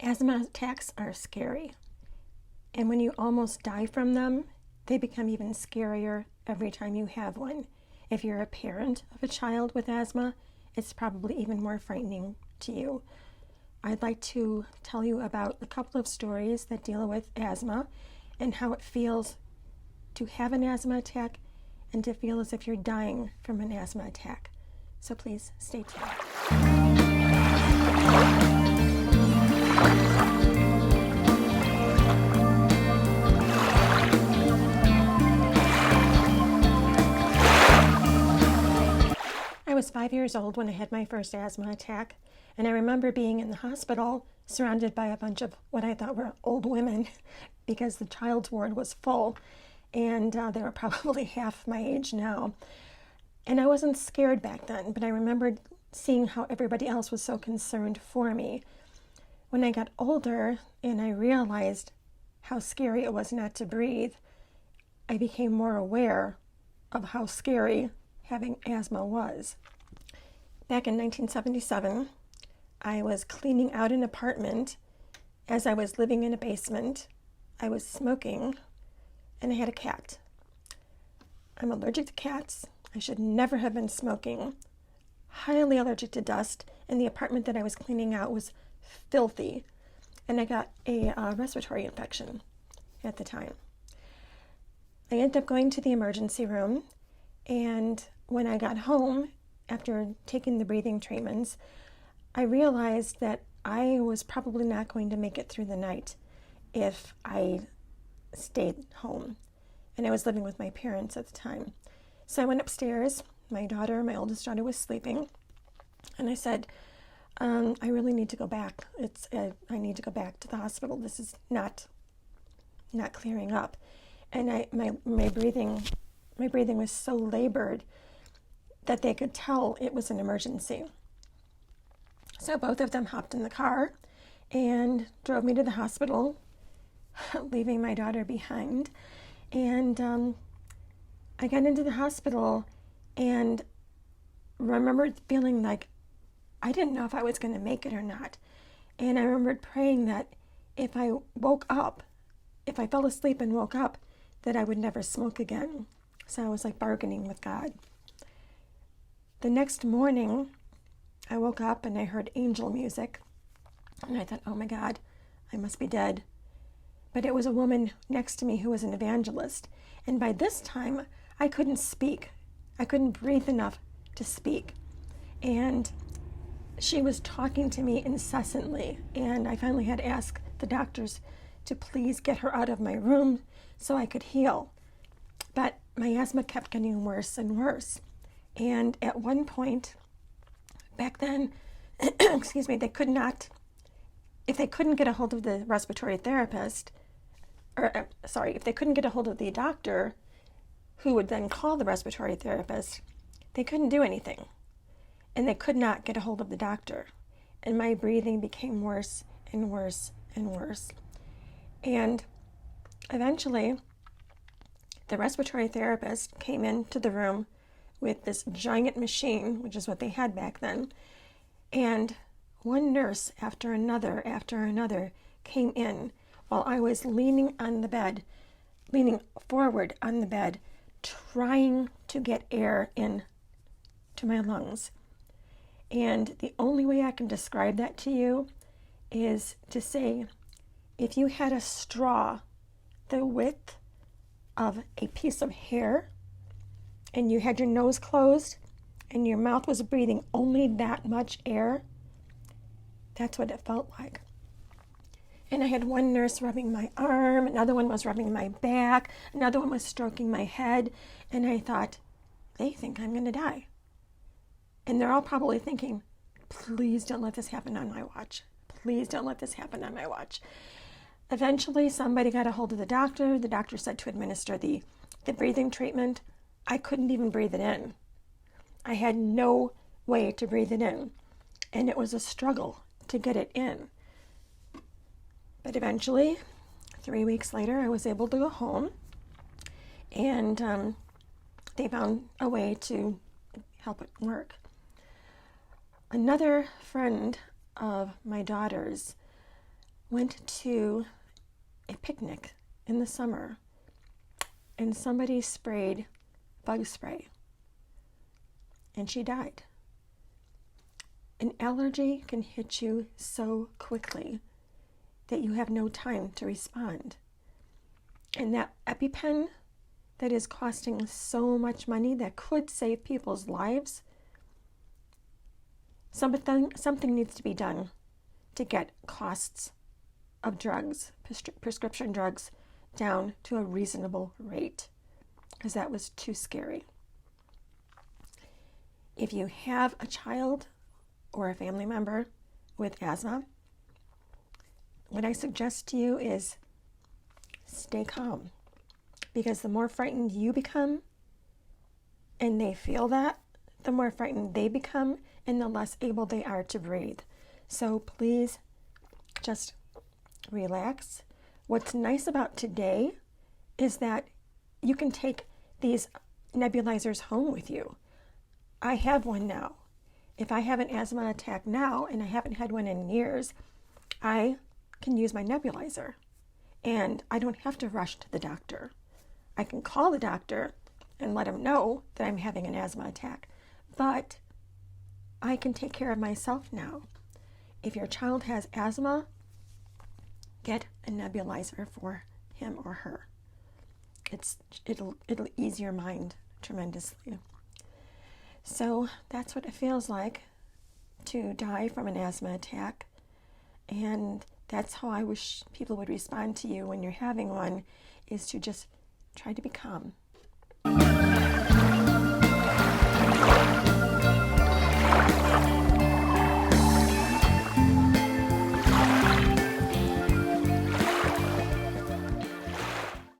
Asthma attacks are scary, and when you almost die from them, they become even scarier every time you have one. If you're a parent of a child with asthma, it's probably even more frightening to you. I'd like to tell you about a couple of stories that deal with asthma and how it feels to have an asthma attack and to feel as if you're dying from an asthma attack. So please stay tuned. I was 5 years old when I had my first asthma attack, and I remember being in the hospital surrounded by a bunch of what I thought were old women because the child's ward was full, and they were probably half my age now. And I wasn't scared back then, but I remembered seeing how everybody else was so concerned for me. When I got older and I realized how scary it was not to breathe, I became more aware of how scary having asthma was. Back in 1977, I was cleaning out an apartment as I was living in a basement. I was smoking, and I had a cat. I'm allergic to cats. I should never have been smoking. Highly allergic to dust, and the apartment that I was cleaning out was filthy, and I got a respiratory infection at the time. I ended up going to the emergency room, and when I got home, after taking the breathing treatments, I realized that I was probably not going to make it through the night if I stayed home. And I was living with my parents at the time. So I went upstairs. My oldest daughter, was sleeping. And I said, I really need to go back. I need to go back to the hospital. This is not clearing up. And my breathing was so labored that they could tell it was an emergency. So both of them hopped in the car and drove me to the hospital, leaving my daughter behind. And I got into the hospital and remembered feeling like I didn't know if I was going to make it or not. And I remembered praying that if I fell asleep and woke up, that I would never smoke again. So I was like bargaining with God. The next morning, I woke up and I heard angel music. And I thought, oh my God, I must be dead. But it was a woman next to me who was an evangelist. And by this time, I couldn't speak. I couldn't breathe enough to speak. And she was talking to me incessantly. And I finally had to ask the doctors to please get her out of my room so I could heal. But my asthma kept getting worse and worse. And at one point, back then, excuse me, if they couldn't get a hold of the respiratory therapist, if they couldn't get a hold of the doctor, who would then call the respiratory therapist, they couldn't do anything. And they could not get a hold of the doctor. And my breathing became worse and worse and worse. And eventually, the respiratory therapist came into the room with this giant machine, which is what they had back then. And one nurse after another came in while I was leaning forward on the bed, trying to get air in to my lungs. And the only way I can describe that to you is to say, if you had a straw the width of a piece of hair, and you had your nose closed, and your mouth was breathing only that much air, that's what it felt like. And I had one nurse rubbing my arm, another one was rubbing my back, another one was stroking my head, and I thought, they think I'm going to die. And they're all probably thinking, please don't let this happen on my watch. Please don't let this happen on my watch. Eventually, somebody got a hold of the doctor. The doctor said to administer the breathing treatment. I couldn't even breathe it in. I had no way to breathe it in. And it was a struggle to get it in. But eventually, 3 weeks later, I was able to go home. And they found a way to help it work. Another friend of my daughter's went to a picnic in the summer and somebody sprayed bug spray and she died. An allergy can hit you so quickly that you have no time to respond. And that EpiPen that is costing so much money that could save people's lives, something needs to be done to get costs of drugs, prescription drugs, down to a reasonable rate, because that was too scary. If you have a child or a family member with asthma, what I suggest to you is stay calm, because the more frightened you become and they feel that, the more frightened they become and the less able they are to breathe. So please just relax. What's nice about today is that you can take these nebulizers home with you. I have one now. If I have an asthma attack now and I haven't had one in years, I can use my nebulizer and I don't have to rush to the doctor. I can call the doctor and let him know that I'm having an asthma attack, but I can take care of myself now. If your child has asthma, get a nebulizer for him or her. It'll ease your mind tremendously. So that's what it feels like to die from an asthma attack, and that's how I wish people would respond to you when you're having one, is to just try to be calm.